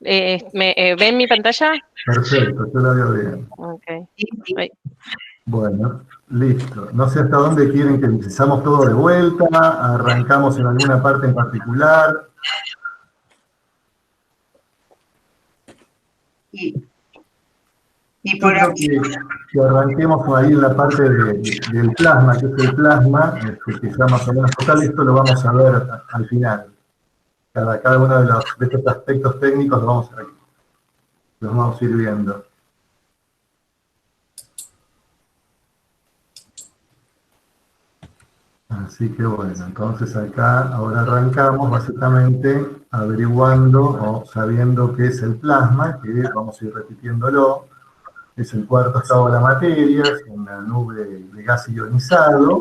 ¿Ven mi pantalla? Perfecto, yo la veo bien. Ok. Sí. Bueno, listo. No sé hasta dónde quieren que empezamos todo de vuelta, arrancamos en alguna parte en particular. Y Yo por creo aquí, que arranquemos ahí en la parte del plasma, que es el plasma, que ya más o menos total, esto lo vamos a ver al final. Cada uno de estos aspectos técnicos los vamos a ir viendo. Así que bueno, entonces acá ahora arrancamos básicamente averiguando o sabiendo qué es el plasma, que vamos a ir repitiéndolo. Es el cuarto estado de la materia, es una nube de gas ionizado,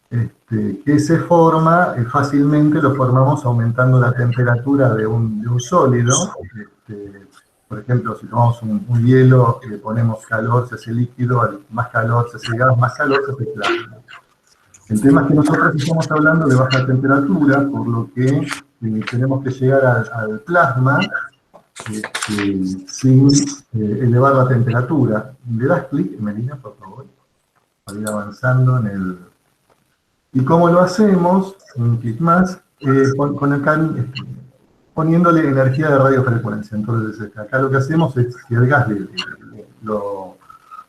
que se forma fácilmente, lo formamos aumentando la temperatura de un sólido. Por ejemplo, si tomamos un hielo, le ponemos calor, se hace líquido, más calor se hace gas, más calor se hace plasma. El tema es que nosotros estamos hablando de baja temperatura, por lo que tenemos que llegar al plasma sin elevar la temperatura. ¿Le das clic, Melina, por favor? Para ir avanzando en el... ¿Y cómo lo hacemos? Un clic más, poniéndole energía de radiofrecuencia. Entonces, acá lo que hacemos es, si el gas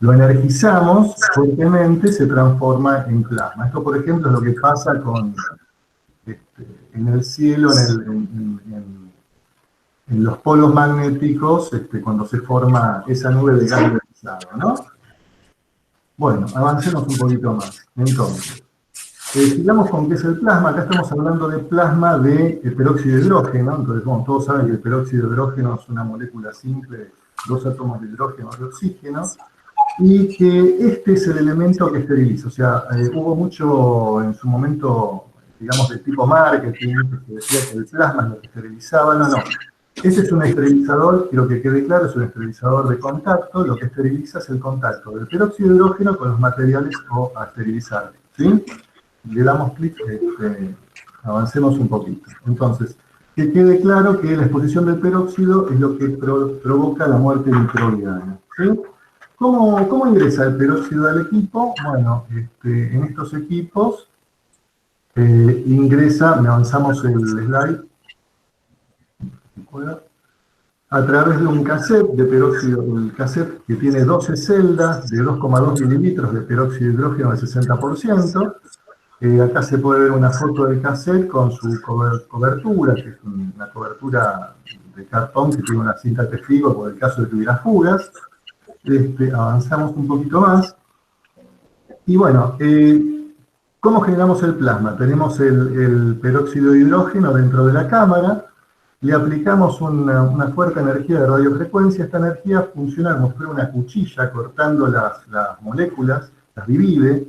lo energizamos fuertemente, se transforma en plasma. Esto, por ejemplo, es lo que pasa en el cielo, en los polos magnéticos, cuando se forma esa nube de gas ionizado, ¿no? Bueno, avancemos un poquito más. Entonces, sigamos con qué es el plasma. Acá estamos hablando de plasma de peróxido de hidrógeno. Entonces, como todos saben que el peróxido de hidrógeno es una molécula simple, dos átomos de hidrógeno y oxígeno, y que este es el elemento que esteriliza. O sea, hubo mucho en su momento, digamos, de tipo marketing, que decía que el plasma es lo que esterilizaba. No, no. Este es un esterilizador, quiero que quede claro, es un esterilizador de contacto. Lo que esteriliza es el contacto del peróxido de hidrógeno con los materiales a esterilizar, ¿sí? Le damos clic, avancemos un poquito. Entonces, que quede claro que la exposición del peróxido es lo que provoca la muerte microbiana, ¿sí? ¿Cómo ingresa el peróxido al equipo? Bueno, en estos equipos ingresa, me avanzamos el slide, a través de un cassette de peróxido, el cassette que tiene 12 celdas de 2,2 mililitros de peróxido de hidrógeno del 60%. Acá se puede ver una foto del cassette con su cobertura, que es una cobertura de cartón que tiene una cinta testigo por el caso de que hubiera fugas. Avanzamos un poquito más. Y bueno, ¿cómo generamos el plasma? Tenemos el peróxido de hidrógeno dentro de la cámara, le aplicamos una fuerte energía de radiofrecuencia. Esta energía funciona como si fuera una cuchilla cortando las moléculas, las divide,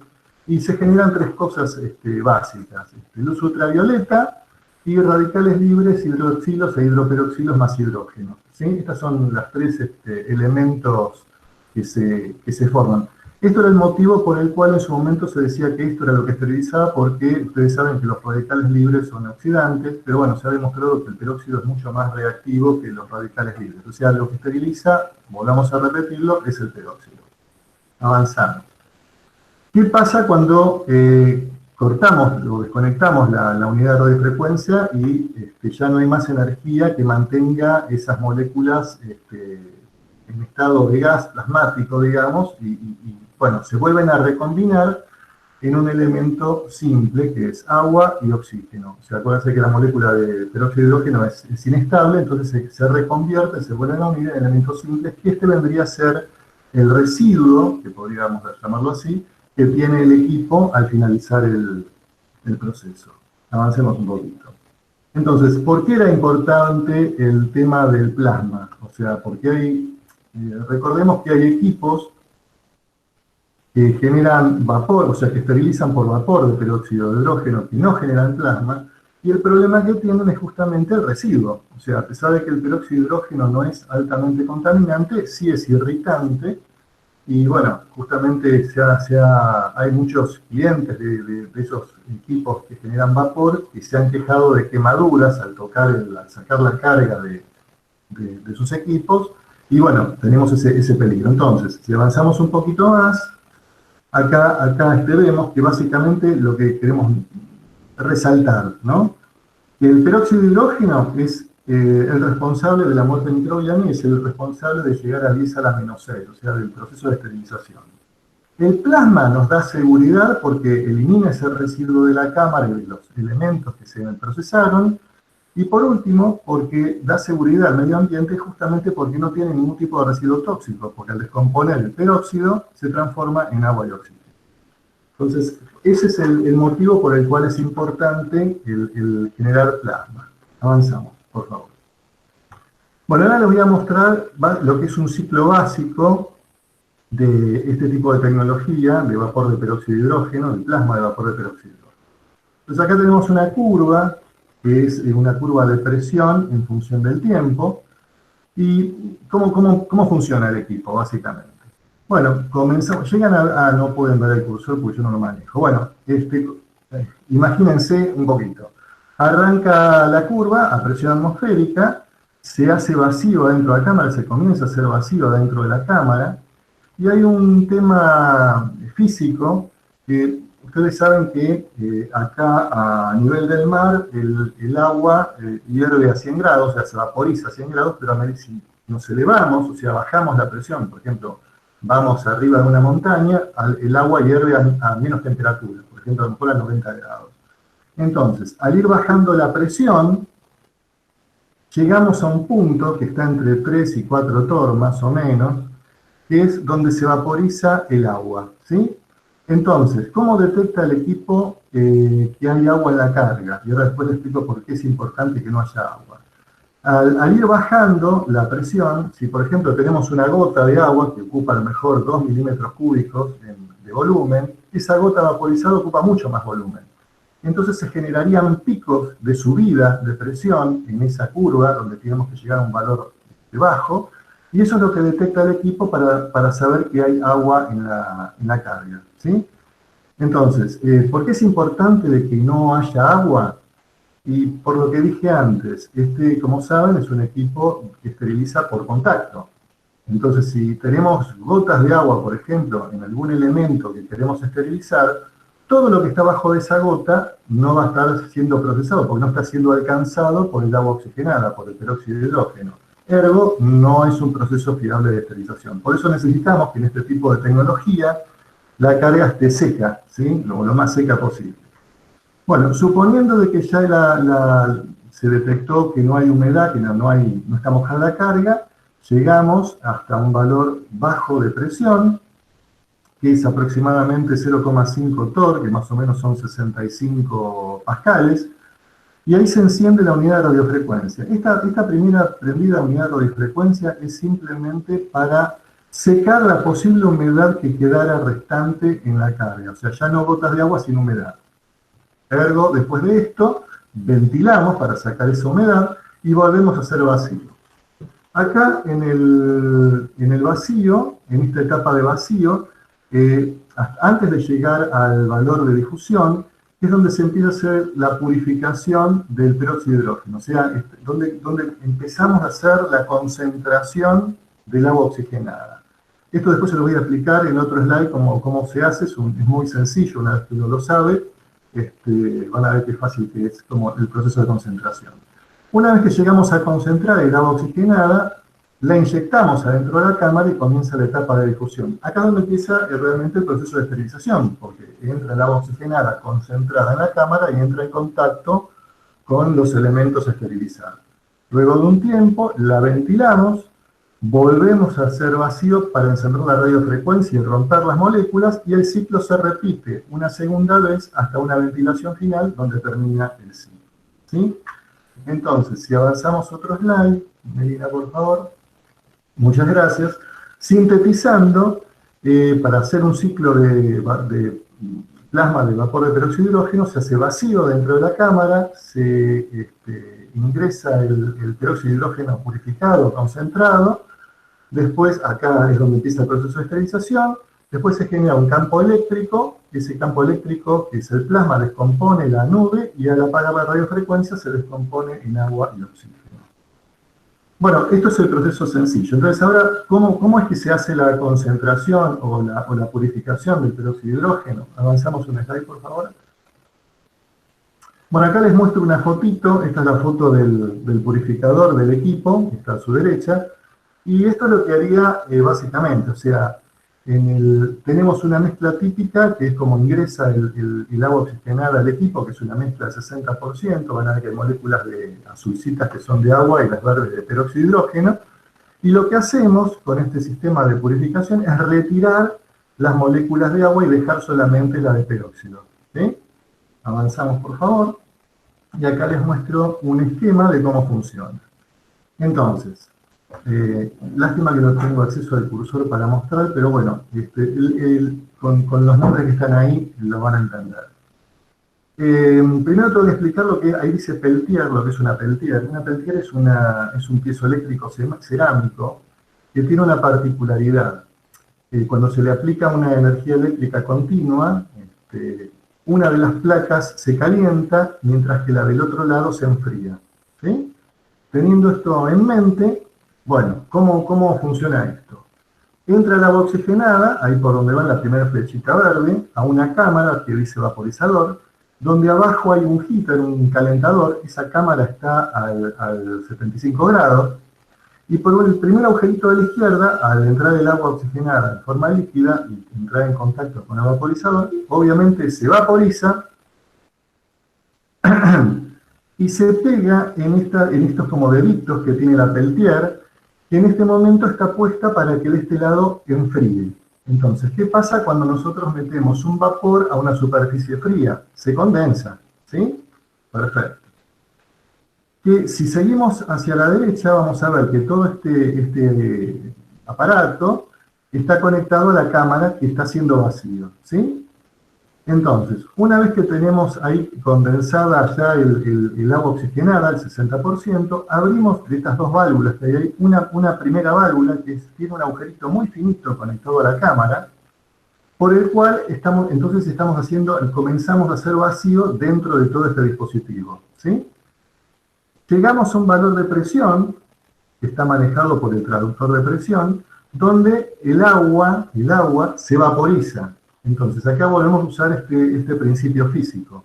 y se generan tres cosas básicas: luz ultravioleta y radicales libres, hidroxilos e hidroperoxilos más hidrógeno, ¿sí? Estas son las tres elementos que se forman. Esto era el motivo por el cual en su momento se decía que esto era lo que esterilizaba, porque ustedes saben que los radicales libres son oxidantes, pero bueno, se ha demostrado que el peróxido es mucho más reactivo que los radicales libres. O sea, lo que esteriliza, volvamos a repetirlo, es el peróxido. Avanzamos. ¿Qué pasa cuando cortamos o desconectamos la unidad de radiofrecuencia y ya no hay más energía que mantenga esas moléculas en estado de gas plasmático, digamos, y bueno, se vuelven a recombinar en un elemento simple que es agua y oxígeno? O sea, acuérdense que la molécula de peróxido de hidrógeno es inestable, entonces se reconvierte, se vuelven a unir en elementos simples, que vendría a ser el residuo, que podríamos llamarlo así, que tiene el equipo al finalizar el proceso. Avancemos un poquito. Entonces, ¿por qué era importante el tema del plasma? O sea, porque recordemos que hay equipos que generan vapor, o sea, que esterilizan por vapor de peróxido de hidrógeno, que no generan plasma, y el problema que tienen es justamente el residuo. O sea, a pesar de que el peróxido de hidrógeno no es altamente contaminante, sí es irritante. Y bueno, justamente hay muchos clientes de esos equipos que generan vapor que se han quejado de quemaduras al sacar la carga de sus equipos, y bueno, tenemos ese peligro. Entonces, si avanzamos un poquito más, acá vemos que básicamente lo que queremos resaltar, ¿no? Que el peróxido de hidrógeno es el responsable de la muerte microbiana y es el responsable de llegar a 10 a la menos 6, o sea, del proceso de esterilización. El plasma nos da seguridad porque elimina ese residuo de la cámara y de los elementos que se procesaron. Y por último, porque da seguridad al medio ambiente justamente porque no tiene ningún tipo de residuo tóxico, porque al descomponer el peróxido se transforma en agua y oxígeno. Entonces, ese es el motivo por el cual es importante el generar plasma. Avanzamos, por favor. Bueno, ahora les voy a mostrar lo que es un ciclo básico de este tipo de tecnología, de vapor de peróxido de hidrógeno, de plasma de vapor de peróxido de hidrógeno. Entonces acá tenemos una curva, que es una curva de presión en función del tiempo. ¿Y cómo funciona el equipo, básicamente? Bueno, comenzamos, llegan no pueden ver el cursor porque yo no lo manejo. Bueno, imagínense un poquito. Arranca la curva a presión atmosférica, se hace vacío dentro de la cámara, se comienza a hacer vacío dentro de la cámara, y hay un tema físico que ustedes saben que acá a nivel del mar el agua hierve a 100 grados, o sea, se vaporiza a 100 grados, pero si nos elevamos, o sea, bajamos la presión, por ejemplo, vamos arriba de una montaña, el agua hierve a menos temperatura, por ejemplo, a lo mejor a 90 grados. Entonces, al ir bajando la presión, llegamos a un punto que está entre 3 y 4 torr, más o menos, que es donde se vaporiza el agua, ¿sí? Entonces, ¿cómo detecta el equipo que hay agua en la carga? Y ahora después les explico por qué es importante que no haya agua. Al ir bajando la presión, si por ejemplo tenemos una gota de agua que ocupa a lo mejor 2 milímetros cúbicos de volumen, esa gota vaporizada ocupa mucho más volumen. Entonces se generarían picos de subida de presión en esa curva, donde tenemos que llegar a un valor bajo, y eso es lo que detecta el equipo para saber que hay agua en la carga, ¿sí? Entonces, ¿por qué es importante de que no haya agua? Y por lo que dije antes, como saben, es un equipo que esteriliza por contacto. Entonces, si tenemos gotas de agua, por ejemplo, en algún elemento que queremos esterilizar, todo lo que está bajo de esa gota no va a estar siendo procesado, porque no está siendo alcanzado por el agua oxigenada, por el peróxido de hidrógeno. Ergo, no es un proceso fiable de esterilización. Por eso necesitamos que en este tipo de tecnología la carga esté seca, ¿sí? Lo más seca posible. Bueno, suponiendo de que ya se detectó que no hay humedad, que no está mojada la carga, llegamos hasta un valor bajo de presión, que es aproximadamente 0,5 torr, que más o menos son 65 pascales, y ahí se enciende la unidad de radiofrecuencia. Esta primera prendida unidad de radiofrecuencia es simplemente para secar la posible humedad que quedara restante en la carga, o sea, ya no gotas de agua, sino humedad. Ergo, después de esto, ventilamos para sacar esa humedad y volvemos a hacer vacío. Acá en el vacío, en esta etapa de vacío, antes de llegar al valor de difusión, es donde se empieza a hacer la purificación del peróxido de hidrógeno, o sea, donde empezamos a hacer la concentración del agua oxigenada. Esto después se lo voy a explicar en otro slide cómo se hace, es muy sencillo, una vez que uno lo sabe, van a ver qué fácil que es como el proceso de concentración. Una vez que llegamos a concentrar el agua oxigenada, la inyectamos adentro de la cámara y comienza la etapa de difusión. Acá es donde empieza realmente el proceso de esterilización, porque entra el agua oxigenada concentrada en la cámara y entra en contacto con los elementos a esterilizar. Luego de un tiempo la ventilamos, volvemos a hacer vacío para encender la radiofrecuencia y romper las moléculas, y el ciclo se repite una segunda vez hasta una ventilación final donde termina el ciclo, ¿sí? Entonces, si avanzamos otro slide, Melina, por favor. Muchas gracias. Sintetizando, para hacer un ciclo de plasma de vapor de peróxido de hidrógeno, se hace vacío dentro de la cámara, se ingresa el peróxido de hidrógeno purificado, concentrado, después acá es donde empieza el proceso de esterilización, después se genera un campo eléctrico, ese campo eléctrico, que es el plasma, descompone la nube y al apagar la radiofrecuencia se descompone en agua y oxígeno. Bueno, esto es el proceso sencillo. Entonces ahora, ¿cómo es que se hace la concentración o la purificación del peróxido de hidrógeno? Avanzamos un slide, por favor. Bueno, acá les muestro una fotito. Esta es la foto del purificador del equipo, que está a su derecha. Y esto es lo que haría básicamente, o sea, tenemos una mezcla típica, que es como ingresa el agua oxigenada al equipo, que es una mezcla de 60%, van a ver que hay moléculas azulcitas que son de agua y las verdes de peróxido de hidrógeno, y lo que hacemos con este sistema de purificación es retirar las moléculas de agua y dejar solamente la de peróxido. ¿Sí? Avanzamos, por favor, y acá les muestro un esquema de cómo funciona. Entonces, lástima que no tengo acceso al cursor para mostrar, pero bueno, con los nombres que están ahí lo van a entender. Primero tengo que explicar lo que ahí dice Peltier, lo que es una Peltier. Una Peltier es un piezoeléctrico cerámico que tiene una particularidad. Cuando se le aplica una energía eléctrica continua, una de las placas se calienta mientras que la del otro lado se enfría. ¿Sí? Teniendo esto en mente, bueno, ¿cómo funciona esto? Entra el agua oxigenada, ahí por donde va la primera flechita verde, a una cámara que dice vaporizador, donde abajo hay un heater, un calentador. Esa cámara está al 75 grados, y por el primer agujerito de la izquierda, al entrar el agua oxigenada en forma líquida y entrar en contacto con el vaporizador, obviamente se vaporiza y se pega en estos como deditos que tiene la Peltier, que en este momento está puesta para que de este lado enfríe. Entonces, ¿qué pasa cuando nosotros metemos un vapor a una superficie fría? Se condensa, ¿sí? Perfecto. Que si seguimos hacia la derecha, vamos a ver que todo este aparato está conectado a la cámara que está siendo vacío, ¿sí? Entonces, una vez que tenemos ahí condensada ya el agua oxigenada, el 60%, abrimos de estas dos válvulas que hay ahí, una primera válvula que tiene un agujerito muy finito conectado a la cámara, por el cual comenzamos a hacer vacío dentro de todo este dispositivo, ¿sí? Llegamos a un valor de presión, que está manejado por el traductor de presión, donde el agua se vaporiza. Entonces, acá volvemos a usar este principio físico.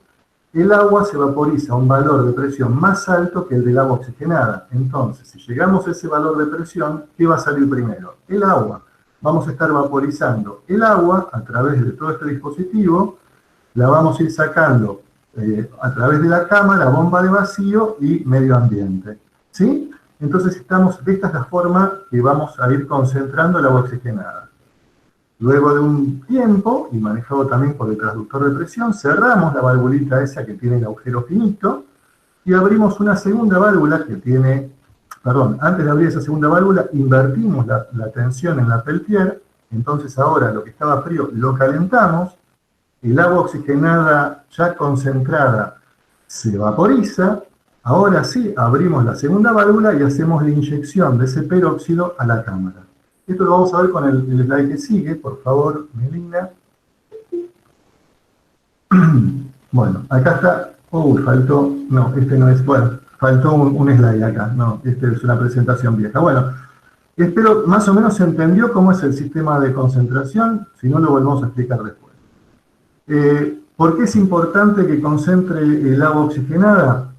El agua se vaporiza a un valor de presión más alto que el del agua oxigenada. Entonces, si llegamos a ese valor de presión, ¿qué va a salir primero? El agua. Vamos a estar vaporizando el agua a través de todo este dispositivo, la vamos a ir sacando a través de la cámara, bomba de vacío y medio ambiente. ¿Sí? Entonces, esta es la forma que vamos a ir concentrando el agua oxigenada. Luego de un tiempo, y manejado también por el transductor de presión, cerramos la valvulita esa que tiene el agujero finito y abrimos una segunda válvula que tiene, antes de abrir esa segunda válvula, invertimos la tensión en la Peltier. Entonces ahora lo que estaba frío lo calentamos, el agua oxigenada ya concentrada se vaporiza. Ahora sí, abrimos la segunda válvula y hacemos la inyección de ese peróxido a la cámara. Esto lo vamos a ver con el slide que sigue, por favor, Melina. Bueno, acá está. Faltó. No, este no es. Bueno, faltó un slide acá. No, este es una presentación vieja. Bueno, espero más o menos se entendió cómo es el sistema de concentración. Si no, lo volvemos a explicar después. ¿Por qué es importante que concentre el agua oxigenada?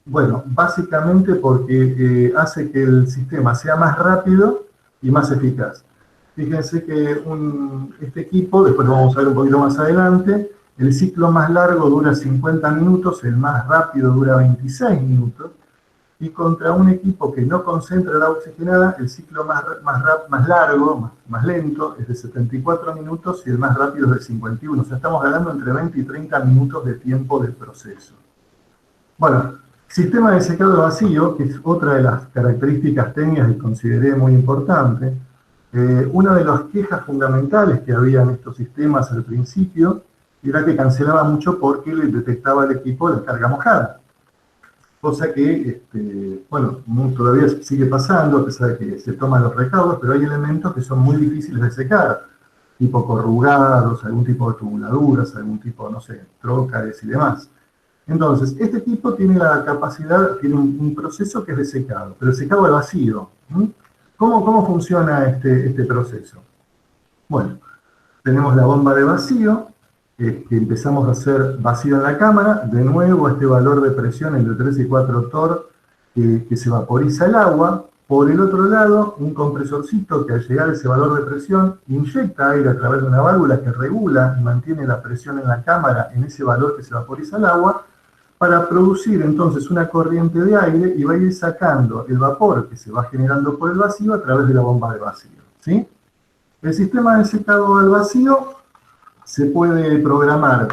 Bueno, básicamente porque hace que el sistema sea más rápido y más eficaz. Fíjense que este equipo, después lo vamos a ver un poquito más adelante, el ciclo más largo dura 50 minutos, el más rápido dura 26 minutos, y contra un equipo que no concentra la oxigenada, el ciclo más largo, más lento, es de 74 minutos y el más rápido es de 51. O sea, estamos hablando entre 20 y 30 minutos de tiempo de proceso. Bueno, sistema de secado vacío, que es otra de las características técnicas que consideré muy importante. Una de las quejas fundamentales que había en estos sistemas al principio era que cancelaba mucho porque le detectaba al equipo la carga mojada. Cosa que, todavía sigue pasando, a pesar de que se toman los recaudos, pero hay elementos que son muy difíciles de secar, tipo corrugados, algún tipo de tubuladuras, algún tipo, no sé, trócares y demás. Entonces, este equipo tiene la capacidad, tiene un proceso que es de secado, pero el secado al vacío. ¿Cómo funciona este proceso? Bueno, tenemos la bomba de vacío, que empezamos a hacer vacío en la cámara, de nuevo este valor de presión entre 3 y 4 torr, que se vaporiza el agua. Por el otro lado, un compresorcito que al llegar a ese valor de presión inyecta aire a través de una válvula que regula y mantiene la presión en la cámara en ese valor que se vaporiza el agua, para producir entonces una corriente de aire y va a ir sacando el vapor que se va generando por el vacío a través de la bomba de vacío, ¿sí? El sistema de secado al vacío se puede programar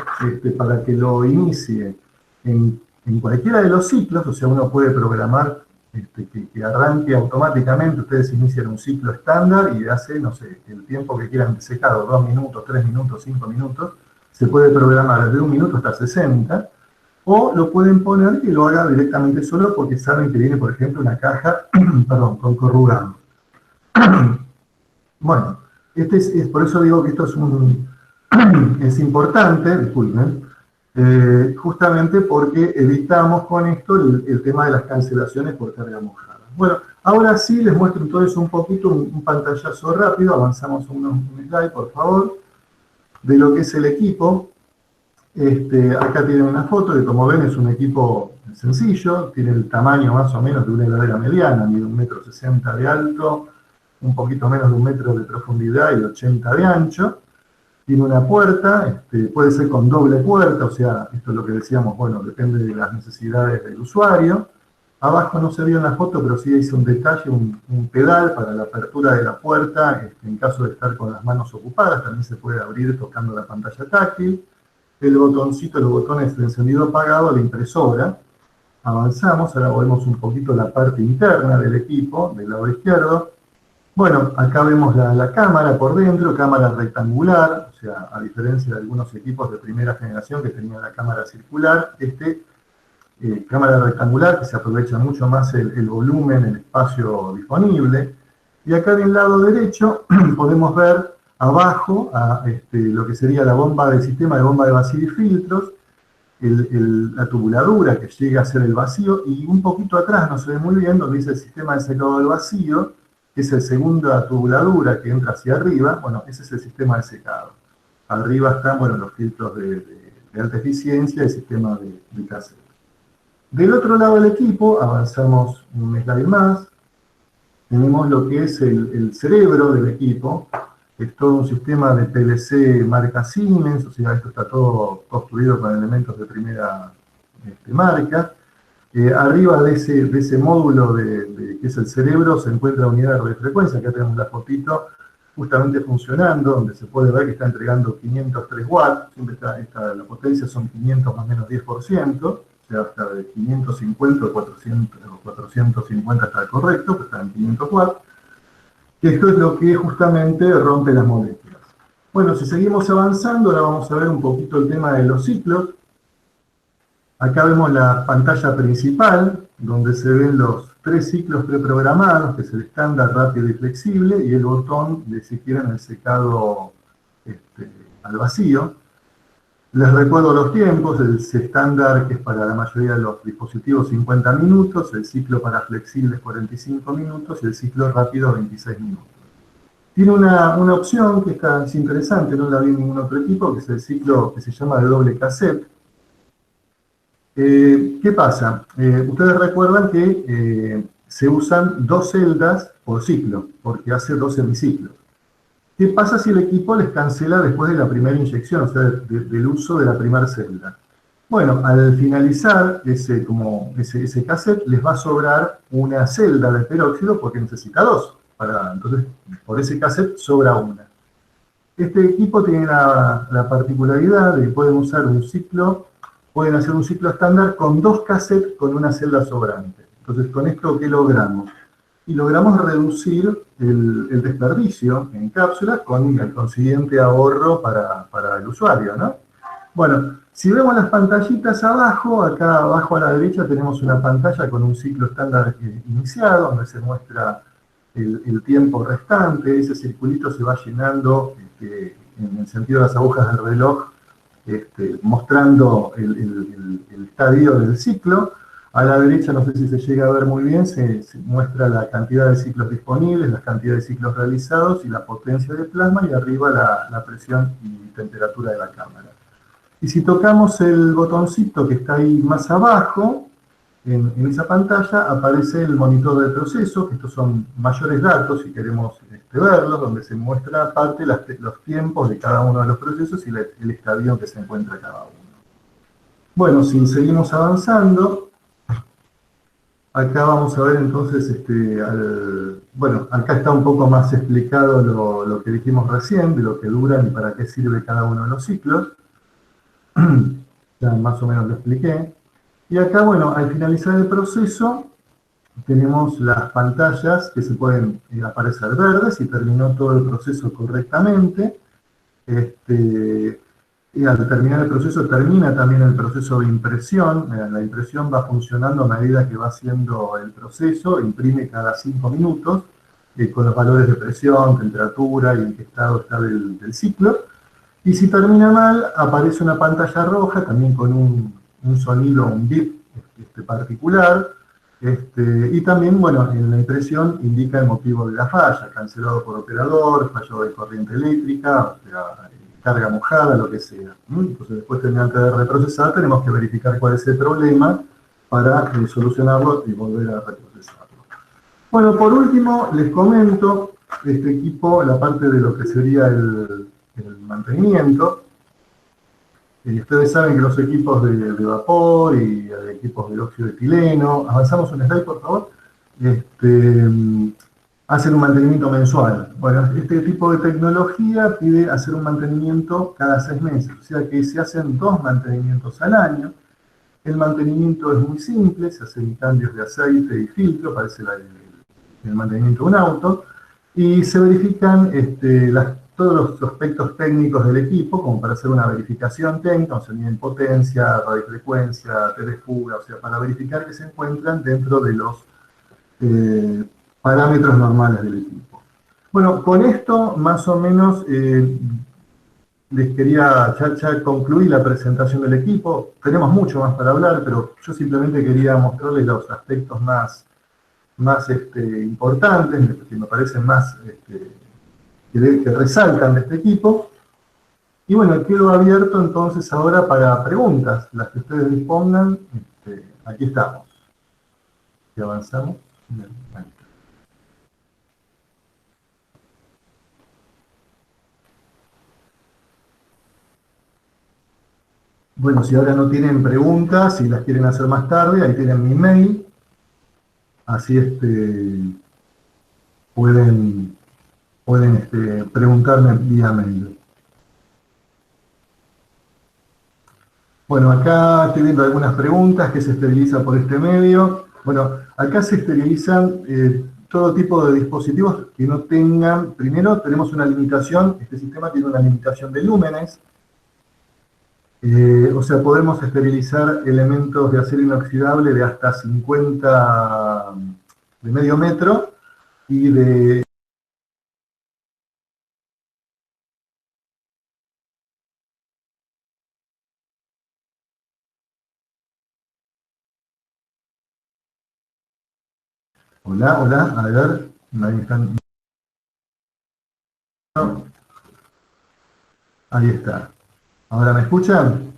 para que lo inicie en cualquiera de los ciclos, o sea, uno puede programar que arranque automáticamente. Ustedes inician un ciclo estándar y hace, no sé, el tiempo que quieran de secado, 2 minutos, 3 minutos, 5 minutos, se puede programar desde 1 minuto hasta 60, o lo pueden poner que lo haga directamente solo porque saben que viene, por ejemplo, una caja perdón, con corrugado. Bueno, por eso digo que esto es importante, disculpen, justamente porque evitamos con esto el tema de las cancelaciones por carga mojada. Bueno, ahora sí les muestro entonces un poquito, un pantallazo rápido, avanzamos un slide, por favor, de lo que es el equipo. Acá tienen una foto que, como ven, es un equipo sencillo, tiene el tamaño más o menos de una heladera mediana, mide 1,60 m de alto, un poquito menos de 1 metro de profundidad y 80 de ancho. Tiene una puerta, puede ser con doble puerta, o sea, esto es lo que decíamos, bueno, depende de las necesidades del usuario. Abajo no se vio en la foto, pero sí hice un detalle, un pedal para la apertura de la puerta, en caso de estar con las manos ocupadas, también se puede abrir tocando la pantalla táctil. El botoncito, los botones de encendido apagado, la impresora. Avanzamos, ahora vemos un poquito la parte interna del equipo, del lado izquierdo. Bueno, acá vemos la cámara por dentro, cámara rectangular, o sea, a diferencia de algunos equipos de primera generación que tenían la cámara circular, cámara rectangular, que se aprovecha mucho más el volumen, el espacio disponible. Y acá del lado derecho podemos ver abajo lo que sería la bomba del sistema de bomba de vacío y filtros, la tubuladura que llega a ser el vacío, y un poquito atrás, no se ve muy bien, donde dice el sistema de secado del vacío, que es la segunda tubuladura que entra hacia arriba. Bueno, ese es el sistema de secado. Arriba están, bueno, los filtros de alta eficiencia y el sistema de cassette. Del otro lado del equipo, avanzamos un slide más, tenemos lo que es el cerebro del equipo. Es todo un sistema de PLC marca Siemens, o sea, esto está todo construido con elementos de primera marca. Arriba de ese módulo que es el cerebro se encuentra unidad de radiofrecuencia. Acá tenemos la fotito justamente funcionando, donde se puede ver que está entregando 503 watts, siempre la potencia son 500 más o menos 10%, o sea, hasta de 550 o 450 está correcto, pero está en 500 watts. Que esto es lo que justamente rompe las moléculas. Bueno, si seguimos avanzando, ahora vamos a ver un poquito el tema de los ciclos. Acá vemos la pantalla principal, donde se ven los 3 ciclos preprogramados, que es el estándar, rápido y flexible, y el botón de, si quieren, el secado al vacío. Les recuerdo los tiempos: el estándar, que es para la mayoría de los dispositivos 50 minutos, el ciclo para flexibles 45 minutos y el ciclo rápido 26 minutos. Tiene una opción que es interesante, no la vi en ningún otro equipo, que es el ciclo que se llama de doble cassette. ¿Qué pasa? Ustedes recuerdan que se usan 2 celdas por ciclo, porque hace 2 hemiciclos. ¿Qué pasa si el equipo les cancela después de la primera inyección, o sea, del uso de la primera celda? Bueno, al finalizar ese cassette, les va a sobrar una celda de peróxido porque necesita 2. Entonces, por ese cassette sobra una. Este equipo tiene la particularidad de que pueden hacer un ciclo estándar con 2 cassettes con una celda sobrante. Entonces, ¿con esto qué logramos? Y logramos reducir el desperdicio en cápsulas con el consiguiente ahorro para el usuario, ¿no? Bueno, si vemos las pantallitas abajo, acá abajo a la derecha tenemos una pantalla con un ciclo estándar iniciado, donde se muestra el tiempo restante. Ese circulito se va llenando en el sentido de las agujas del reloj mostrando el estadio del ciclo. A la derecha, no sé si se llega a ver muy bien, se muestra la cantidad de ciclos disponibles, la cantidad de ciclos realizados y la potencia de plasma, y arriba la presión y temperatura de la cámara. Y si tocamos el botoncito que está ahí más abajo, en esa pantalla aparece el monitor del proceso, que estos son mayores datos, si queremos verlos, donde se muestra aparte los tiempos de cada uno de los procesos y el estadio en que se encuentra cada uno. Bueno, si seguimos avanzando, acá vamos a ver entonces, bueno, acá está un poco más explicado lo que dijimos recién, de lo que duran y para qué sirve cada uno de los ciclos. Ya más o menos lo expliqué. Y acá, bueno, al finalizar el proceso, tenemos las pantallas que se pueden aparecer verdes si terminó todo el proceso correctamente. Y al terminar el proceso, termina también el proceso de impresión. La impresión va funcionando a medida que va haciendo el proceso, imprime cada 5 minutos, con los valores de presión, temperatura y en qué estado está del ciclo. Y si termina mal, aparece una pantalla roja, también con un sonido, un bip particular, y también, bueno, en la impresión indica el motivo de la falla, cancelado por operador, fallo de corriente eléctrica, o sea, carga mojada, lo que sea. Entonces, después terminante de reprocesar, tenemos que verificar cuál es el problema para solucionarlo y volver a reprocesarlo. Bueno, por último, les comento, este equipo, la parte de lo que sería el mantenimiento. Ustedes saben que los equipos de vapor y equipos de óxido de etileno, avanzamos un slide, por favor, hacen un mantenimiento mensual. Bueno, este tipo de tecnología pide hacer un mantenimiento cada 6 meses, o sea que se hacen 2 mantenimientos al año. El mantenimiento es muy simple, se hacen cambios de aceite y filtro, parece el mantenimiento de un auto, y se verifican todos los aspectos técnicos del equipo, como para hacer una verificación técnica, se miden potencia, radiofrecuencia, telefuga, o sea, para verificar que se encuentran dentro de los parámetros normales del equipo. Bueno, con esto más o menos les quería, ya concluir la presentación del equipo. Tenemos mucho más para hablar, pero yo simplemente quería mostrarles los aspectos más importantes, que me parecen más que resaltan de este equipo. Y bueno, quedo abierto entonces ahora para preguntas, las que ustedes dispongan. Aquí estamos. ¿Y avanzamos? Bien, ahí está. Bueno, si ahora no tienen preguntas, si las quieren hacer más tarde, ahí tienen mi mail. Así pueden preguntarme vía mail. Bueno, acá estoy viendo algunas preguntas. ¿Qué se esteriliza por este medio? Bueno, acá se esterilizan todo tipo de dispositivos que no tengan... Primero, tenemos una limitación. Este sistema tiene una limitación de lúmenes. O sea, podemos esterilizar elementos de acero inoxidable de hasta 50, de medio metro, y de... Hola, hola, a ver, ahí están. Ahí está. ¿Ahora me escuchan?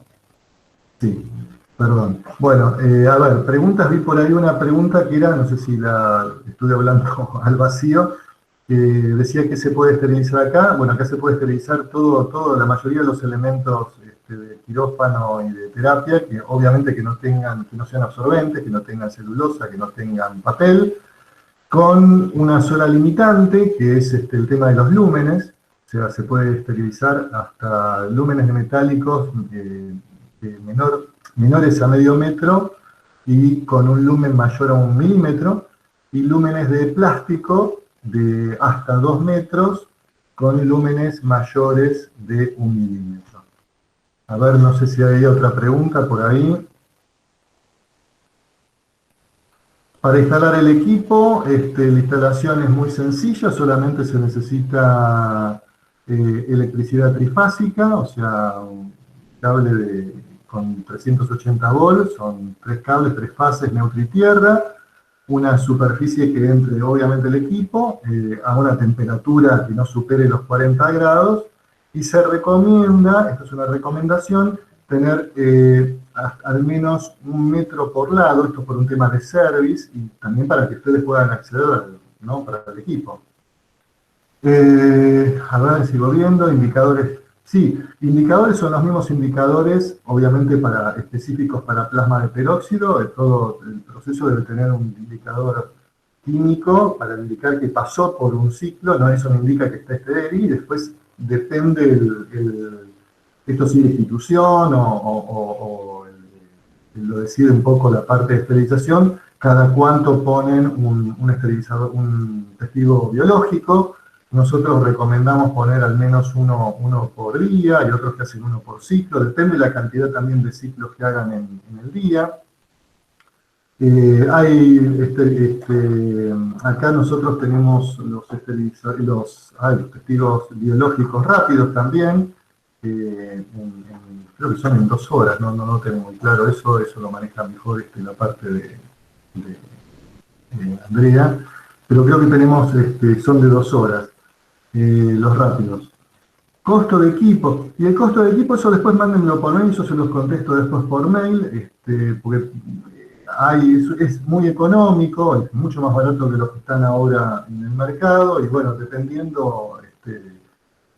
Sí, perdón. Bueno, a ver, preguntas, vi por ahí una pregunta que era, no sé si la estuve hablando al vacío, que decía que se puede esterilizar acá. Bueno, acá se puede esterilizar la mayoría de los elementos de quirófano y de terapia, que obviamente que no sean absorbentes, que no tengan celulosa, que no tengan papel, con una sola limitante, que es el tema de los lúmenes. O sea, se puede esterilizar hasta lúmenes de metálicos menores a medio metro y con un lumen mayor a 1 milímetro, y lúmenes de plástico de hasta 2 metros con lúmenes mayores de 1 milímetro. A ver, no sé si hay otra pregunta por ahí. Para instalar el equipo, la instalación es muy sencilla, solamente se necesita electricidad trifásica, o sea, con 380 volts, son 3 cables, 3 fases, neutro y tierra, una superficie que entre obviamente el equipo a una temperatura que no supere los 40 grados, y se recomienda, esto es una recomendación, tener al menos 1 metro por lado, esto por un tema de service, y también para que ustedes puedan acceder, ¿no?, para el equipo. A ver, sigo viendo, indicadores. Sí, indicadores son los mismos indicadores, obviamente específicos para plasma de peróxido. Todo el proceso debe tener un indicador químico para indicar que pasó por un ciclo, no, eso no indica que está estéril, y después depende esto sí de institución lo decide un poco la parte de esterilización, cada cuánto ponen un testigo biológico. Nosotros recomendamos poner al menos uno por día, y otros que hacen uno por ciclo, depende de la cantidad también de ciclos que hagan en el día. Acá nosotros tenemos los testigos biológicos rápidos también, creo que son en 2 horas, no tengo muy claro eso lo maneja mejor la parte de Andrea, pero creo que tenemos, son de 2 horas, los rápidos. Costo de equipo, y el costo de equipo, eso después mándenmelo por mail, yo se los contesto después por mail, porque es muy económico, es mucho más barato que los que están ahora en el mercado, y bueno, dependiendo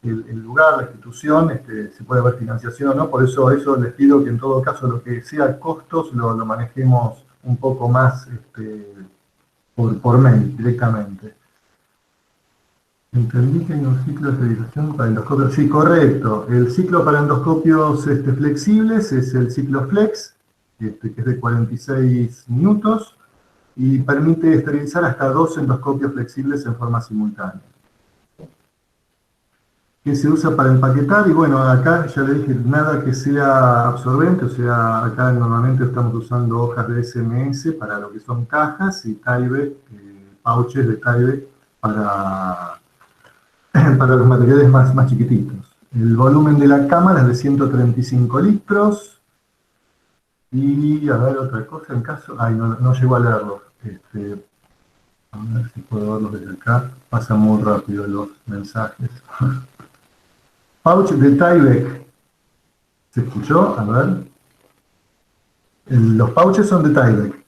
el lugar, la institución, se puede haber financiación o no, por eso les pido que en todo caso lo que sea costos lo manejemos un poco más por mail directamente. Entendí que hay un ciclo de esterilización para endoscopios. Sí, correcto. El ciclo para endoscopios flexibles es el ciclo Flex, que es de 46 minutos, y permite esterilizar hasta 2 endoscopios flexibles en forma simultánea. Que se usa para empaquetar, y bueno, acá ya le dije, nada que sea absorbente, o sea, acá normalmente estamos usando hojas de SMS para lo que son cajas, y Tyvek, pouches de Tyvek para los materiales más chiquititos. El volumen de la cámara es de 135 litros, y a ver otra cosa, en caso, no llego a leerlo, a ver si puedo verlo desde acá, pasan muy rápido los mensajes. Pouch de Tyvek. ¿Se escuchó? A ver. Los pouches son de Tyvek.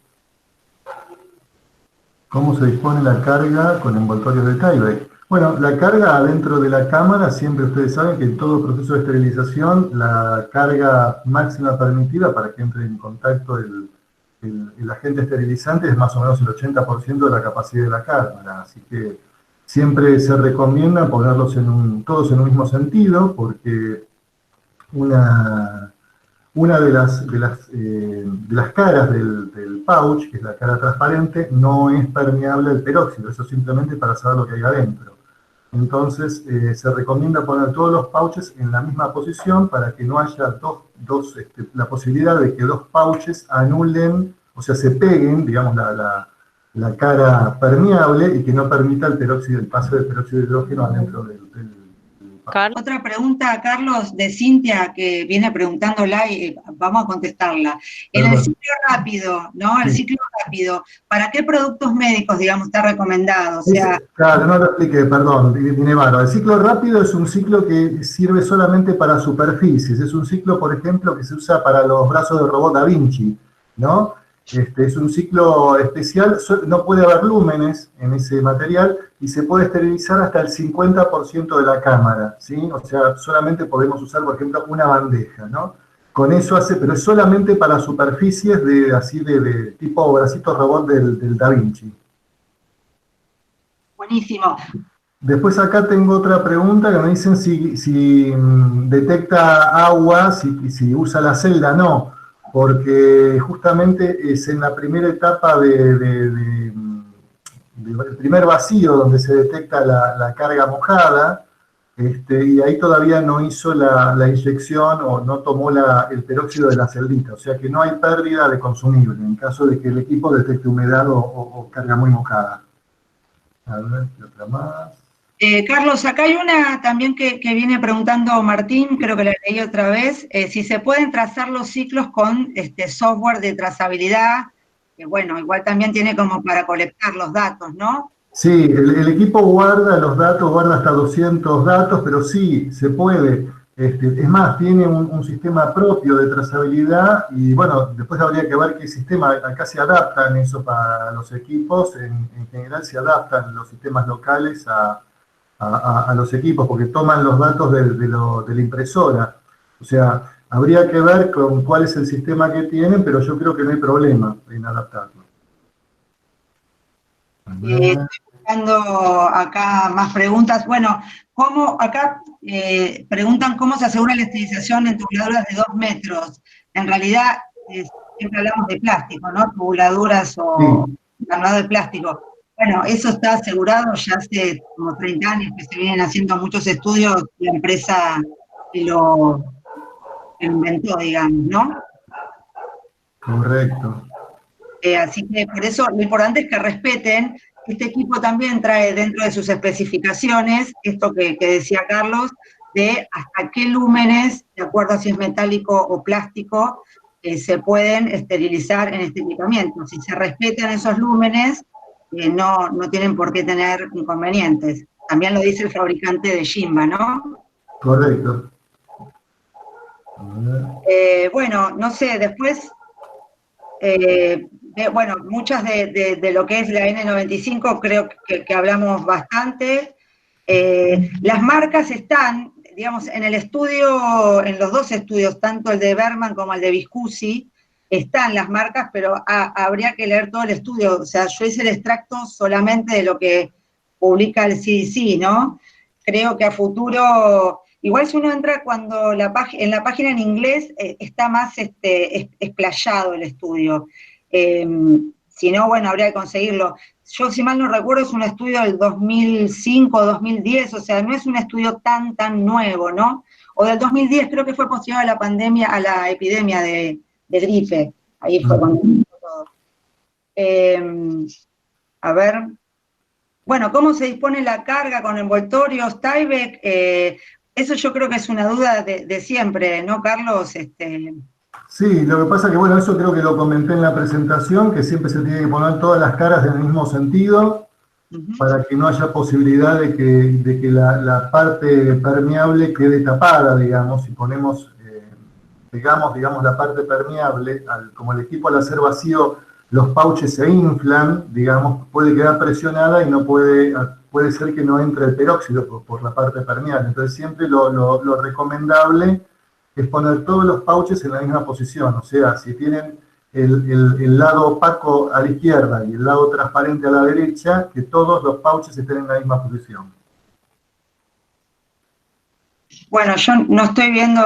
¿Cómo se dispone la carga con envoltorios de Tyvek? Bueno, la carga adentro de la cámara, siempre ustedes saben que en todo proceso de esterilización, la carga máxima permitida para que entre en contacto el agente esterilizante es más o menos el 80% de la capacidad de la cámara. Así que siempre se recomienda ponerlos todos en un mismo sentido, porque una de las caras del pouch, que es la cara transparente, no es permeable al peróxido, eso simplemente para saber lo que hay adentro. Entonces se recomienda poner todos los pouches en la misma posición para que no haya la posibilidad de que 2 pouches anulen, o sea, se peguen, digamos, la cara permeable, y que no permita el paso del peróxido de hidrógeno adentro del Otra pregunta, Carlos, de Cintia, que viene preguntándola y vamos a contestarla. En el ciclo rápido, ¿no? El ciclo rápido, ¿para qué productos médicos, digamos, está recomendado? O sea, claro, no lo expliqué, perdón, Dinevaro. El ciclo rápido es un ciclo que sirve solamente para superficies. Es un ciclo, por ejemplo, que se usa para los brazos del robot Da Vinci, ¿no? Es un ciclo especial, no puede haber lúmenes en ese material, y se puede esterilizar hasta el 50% de la cámara, ¿sí? O sea, solamente podemos usar, por ejemplo, una bandeja, ¿no? Con eso pero es solamente para superficies de tipo bracito robot del Da Vinci. Buenísimo. Después acá tengo otra pregunta que me dicen si detecta agua, si usa la celda. No, porque justamente es en la primera etapa del primer vacío donde se detecta la carga mojada, y ahí todavía no hizo la inyección o no tomó el peróxido de la celdita, o sea que no hay pérdida de consumible en caso de que el equipo detecte humedad o carga muy mojada. A ver, ¿qué otra más? Carlos, acá hay una también que viene preguntando Martín, creo que la leí otra vez, si se pueden trazar los ciclos con software de trazabilidad, que bueno, igual también tiene como para colectar los datos, ¿no? Sí, el equipo guarda los datos, guarda hasta 200 datos, pero sí, se puede. Es más, tiene un sistema propio de trazabilidad y bueno, después habría que ver qué sistema, acá se adaptan eso para los equipos, en general se adaptan los sistemas locales a los equipos porque toman los datos de la impresora. O sea, habría que ver con cuál es el sistema que tienen, pero yo creo que no hay problema en adaptarlo. Estoy buscando acá más preguntas. Bueno, acá preguntan cómo se asegura la esterilización en tubuladuras de 2 metros. En realidad, siempre hablamos de plástico, ¿no? Tubuladuras o Sí, granulado de plástico. Bueno, eso está asegurado ya hace como 30 años que se vienen haciendo muchos estudios, la empresa que lo inventó, digamos, ¿no? correcto. Así que por eso lo importante es que respeten. Este equipo también trae dentro de sus especificaciones, esto que decía Carlos, de hasta qué lúmenes, de acuerdo a si es metálico o plástico, se pueden esterilizar en este equipamiento. Si se respetan esos lúmenes, no tienen por qué tener inconvenientes. También lo dice el fabricante de Jimba, ¿no? Correcto. Bueno, no sé, después bueno, muchas de lo que es la N95 creo que hablamos bastante. Las marcas están, digamos, en el estudio, en los 2 estudios, tanto el de Berman como el de Viscusi, están las marcas, pero habría que leer todo el estudio. O sea, yo hice el extracto solamente de lo que publica el CDC, ¿no? Creo que a futuro, igual si uno entra cuando en la página en inglés está más explayado el estudio. Eh, si no, bueno, habría que conseguirlo. Yo, si mal no recuerdo, es un estudio del 2005 o 2010, o sea, no es un estudio tan nuevo, ¿no? O del 2010, creo que fue posterior a la pandemia, a la epidemia de gripe. Ahí fue cuando empezó todo. A ver, bueno, ¿cómo se dispone la carga con envoltorios, Tyvek? Eso yo creo que es una duda de siempre, ¿no, Carlos? Sí, lo que pasa que, bueno, eso creo que lo comenté en la presentación, que siempre se tiene que poner todas las caras en el mismo sentido para que no haya posibilidad de que la parte permeable quede tapada, digamos, si ponemos, digamos, la parte permeable, como el equipo al hacer vacío, los pouches se inflan, digamos, puede quedar presionada y no puede ser que no entre el peróxido por la parte permeable. Entonces siempre lo recomendable es poner todos los pouches en la misma posición, o sea, si tienen el lado opaco a la izquierda y el lado transparente a la derecha, que todos los pouches estén en la misma posición. Bueno, yo no estoy viendo,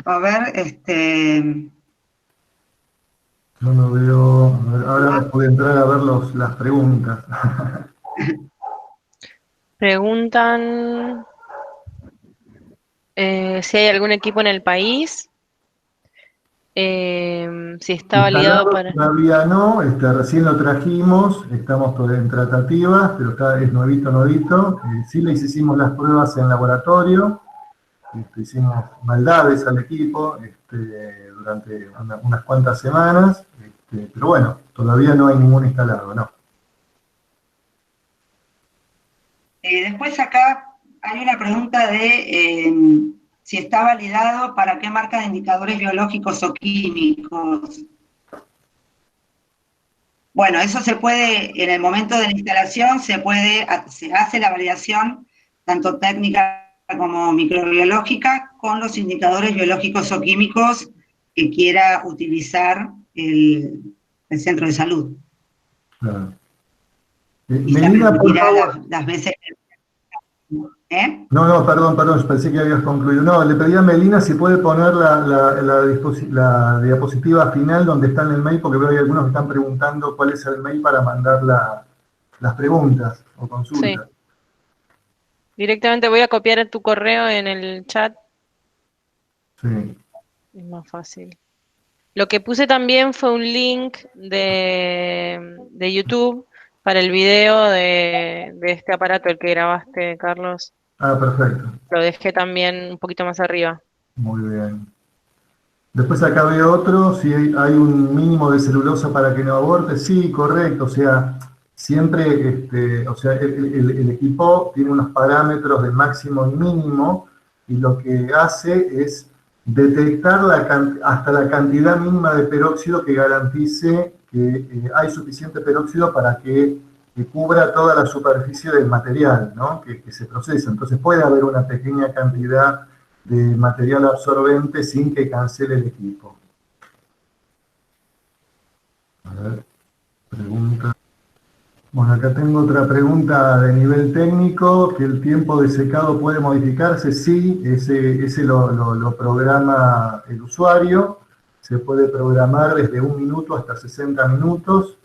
a ver, Yo no veo, a ver, ahora puedo entrar a ver las preguntas. Preguntan si hay algún equipo en el país, si está validado Instalado para... todavía no, recién lo trajimos, estamos todavía en tratativas, pero es nuevito. Sí les hicimos las pruebas en laboratorio, hicimos maldades al equipo durante unas cuantas semanas, pero bueno, todavía no hay ningún instalado, ¿no? después acá hay una pregunta de si está validado para qué marca de indicadores biológicos o químicos. Bueno, eso se puede, en el momento de la instalación, se hace la validación, tanto técnica como microbiológica, con los indicadores biológicos o químicos que quiera utilizar el centro de salud. Claro. Y se Melina, por repetirá favor. las veces. No, perdón, pensé que habías concluido. No, le pedí a Melina si puede poner la diapositiva final donde está en el mail, porque veo que hay algunos que están preguntando cuál es el mail para mandar las preguntas o Sí, consultas. directamente voy a copiar tu correo en el chat, Sí. es más fácil. Lo que puse también fue un link de YouTube para el video de este aparato, el que grabaste, Carlos. Ah, perfecto. Lo dejé también un poquito más arriba. Muy bien. Después acá veo otro, si hay un mínimo de celulosa para que no aborte. Sí, correcto, o sea, siempre, o sea, el equipo tiene unos parámetros de máximo y mínimo, y lo que hace es detectar hasta la cantidad mínima de peróxido que garantice que hay suficiente peróxido para que cubra toda la superficie del material, ¿no? que se procesa. Entonces puede haber una pequeña cantidad de material absorbente sin que cancele el equipo. A ver, pregunta. Bueno, acá tengo otra pregunta de nivel técnico, que el tiempo de secado puede modificarse. Sí, ese lo programa el usuario. Se puede programar desde 1 minuto hasta 60 minutos.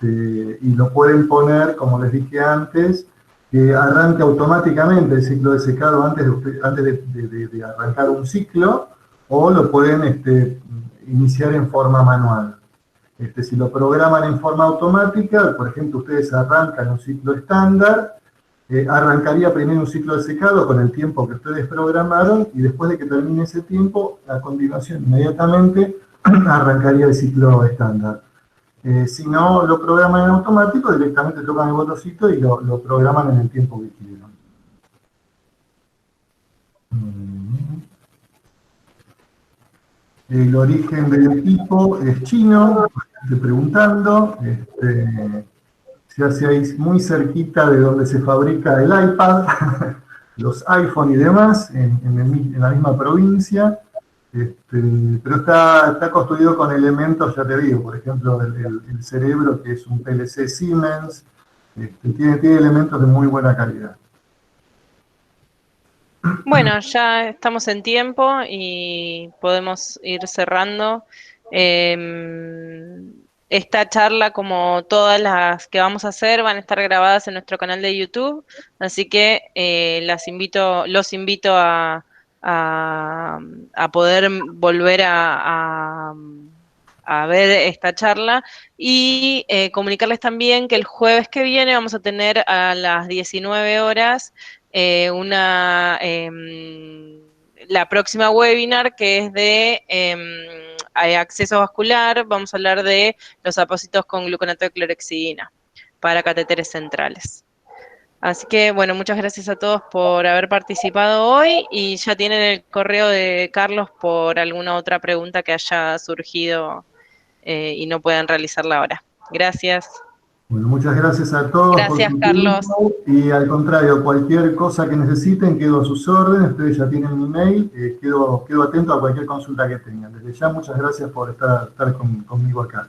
Y lo pueden poner, como les dije antes, que arranque automáticamente el ciclo de secado antes de arrancar un ciclo, o lo pueden iniciar en forma manual. Si lo programan en forma automática, por ejemplo, ustedes arrancan un ciclo estándar, arrancaría primero un ciclo de secado con el tiempo que ustedes programaron, y después de que termine ese tiempo, a continuación, inmediatamente, arrancaría el ciclo estándar. Si no lo programan en automático, directamente tocan el botoncito y lo programan en el tiempo que quieran. El origen del equipo es chino, estoy preguntando. Se hace ahí muy cerquita de donde se fabrica el iPad, los iPhone y demás, en la misma provincia. Pero está construido con elementos, ya te digo, por ejemplo, el cerebro, que es un PLC Siemens, tiene elementos de muy buena calidad. Bueno, ya estamos en tiempo y podemos ir cerrando. Esta charla, como todas las que vamos a hacer, van a estar grabadas en nuestro canal de YouTube, así que los invito a poder volver a ver esta charla y comunicarles también que el jueves que viene vamos a tener a las 19 horas la próxima webinar, que es de acceso vascular. Vamos a hablar de los apósitos con gluconato de clorhexidina para catéteres centrales. Así que, bueno, muchas gracias a todos por haber participado hoy, y ya tienen el correo de Carlos por alguna otra pregunta que haya surgido y no puedan realizarla ahora. Gracias. Bueno, muchas gracias a todos. Gracias, Carlos. Y al contrario, cualquier cosa que necesiten, quedo a sus órdenes. Ustedes ya tienen mi mail, quedo atento a cualquier consulta que tengan. Desde ya, muchas gracias por estar conmigo acá.